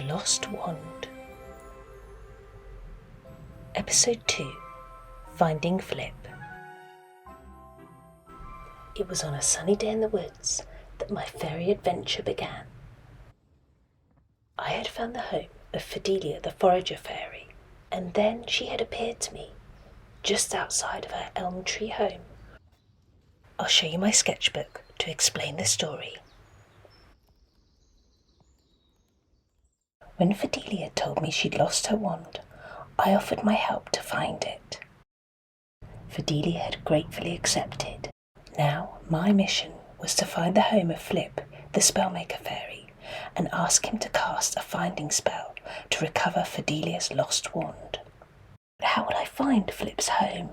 Lost Wand. Episode 2. Finding Flip. It was on a sunny day in the woods that my fairy adventure began. I had found the home of Fedelia the forager fairy, and then she had appeared to me just outside of her elm tree home. I'll show you my sketchbook to explain the story. When Fedelia told me she'd lost her wand, I offered my help to find it. Fedelia had gratefully accepted. Now my mission was to find the home of Flip, the spellmaker fairy, and ask him to cast a finding spell to recover Fedelia's lost wand. But how would I find Flip's home?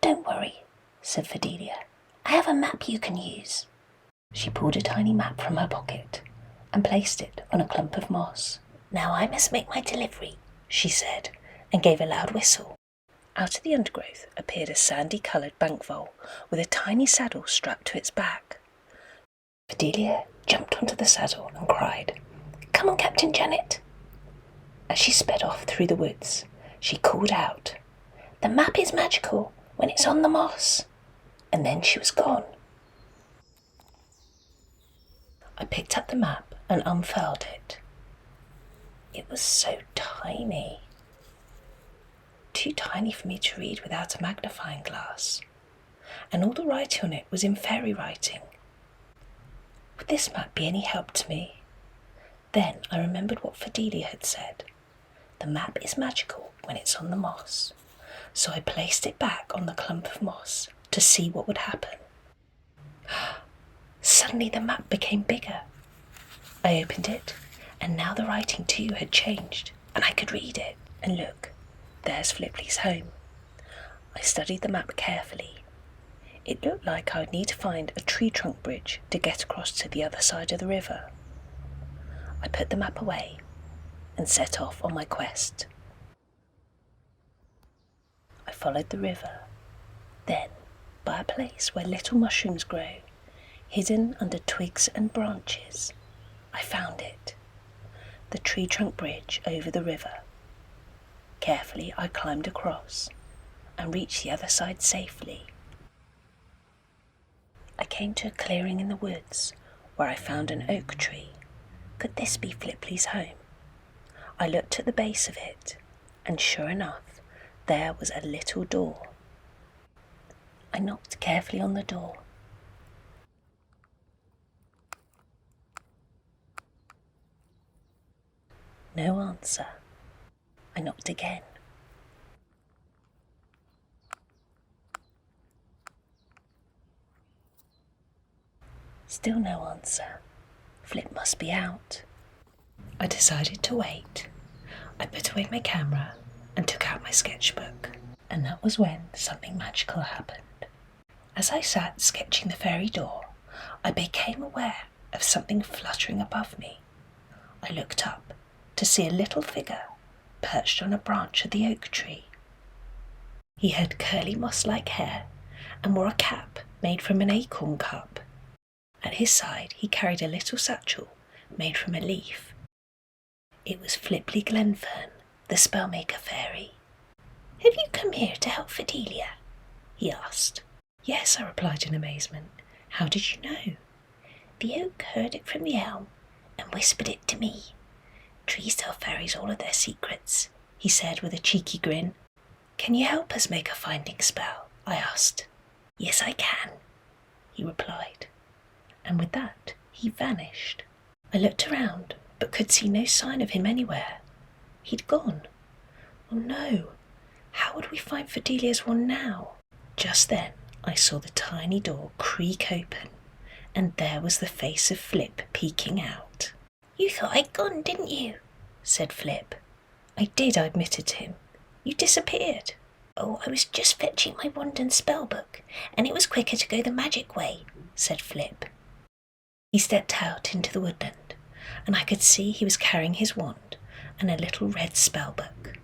"Don't worry," said Fedelia. "I have a map you can use." She pulled a tiny map from her pocket and placed it on a clump of moss. "Now I must make my delivery," she said, and gave a loud whistle. Out of the undergrowth appeared a sandy-coloured bank vole with a tiny saddle strapped to its back. Fedelia jumped onto the saddle and cried, "Come on, Captain Janet." As she sped off through the woods, she called out, "The map is magical when it's on the moss." And then she was gone. I picked up the map and unfurled it. It was so tiny. Too tiny for me to read without a magnifying glass. And all the writing on it was in fairy writing. Would this map be any help to me? Then I remembered what Fedelia had said. The map is magical when it's on the moss. So I placed it back on the clump of moss to see what would happen. Suddenly the map became bigger. I opened it, and now the writing too had changed, and I could read it. And look, there's Flipley's home. I studied the map carefully. It looked like I would need to find a tree trunk bridge to get across to the other side of the river. I put the map away and set off on my quest. I followed the river. Then, by a place where little mushrooms grow, hidden under twigs and branches, I found it. The tree trunk bridge over the river. Carefully I climbed across and reached the other side safely. I came to a clearing in the woods where I found an oak tree. Could this be Flipley's home? I looked at the base of it, and sure enough, there was a little door. I knocked carefully on the door. No answer. I knocked again. Still no answer. Flip must be out. I decided to wait. I put away my camera and took out my sketchbook. And that was when something magical happened. As I sat sketching the fairy door, I became aware of something fluttering above me. I looked up to see a little figure perched on a branch of the oak tree. He had curly moss-like hair and wore a cap made from an acorn cup. At his side he carried a little satchel made from a leaf. It was Flipley Glenfern, the spellmaker fairy. "Have you come here to help Fedelia?" he asked. "Yes," I replied in amazement. "How did you know?" "The oak heard it from the elm and whispered it to me. Trees tell fairies all of their secrets," he said with a cheeky grin. "Can you help us make a finding spell?" I asked. "Yes, I can," he replied. And with that, he vanished. I looked around, but could see no sign of him anywhere. He'd gone. Oh no! How would we find Fedelia's wand now? Just then, I saw the tiny door creak open, and there was the face of Flip peeking out. "You thought I'd gone, didn't you?" said Flip. "I did," I admitted to him. "You disappeared." "Oh, I was just fetching my wand and spell book, and it was quicker to go the magic way," said Flip. He stepped out into the woodland, and I could see he was carrying his wand and a little red spell book.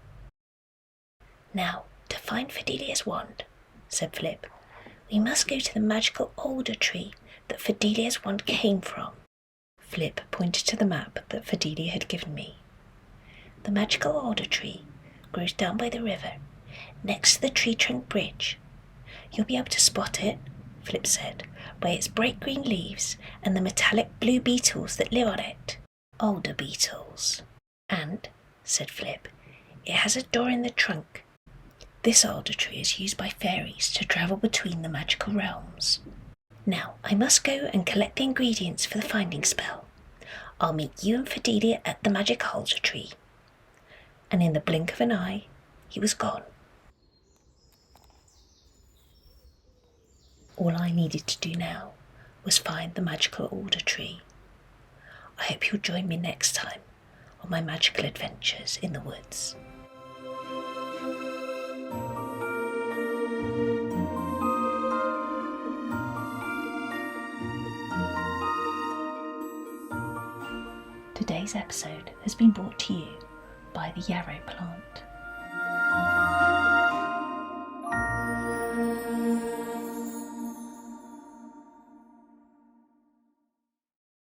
"Now, to find Fedelia's wand," said Flip, "we must go to the magical alder tree that Fedelia's wand came from. Flip pointed to the map that Fedelia had given me. The magical alder tree grows down by the river, next to the tree trunk bridge. You'll be able to spot it, Flip said, by its bright green leaves and the metallic blue beetles that live on it. Alder beetles. And, said Flip, it has a door in the trunk. This alder tree is used by fairies to travel between the magical realms. Now, I must go and collect the ingredients for the finding spell. I'll meet you and Fedelia at the magic alder tree. And in the blink of an eye, he was gone. All I needed to do now was find the magical alder tree. I hope you'll join me next time on my magical adventures in the woods. Today's episode has been brought to you by the yarrow plant.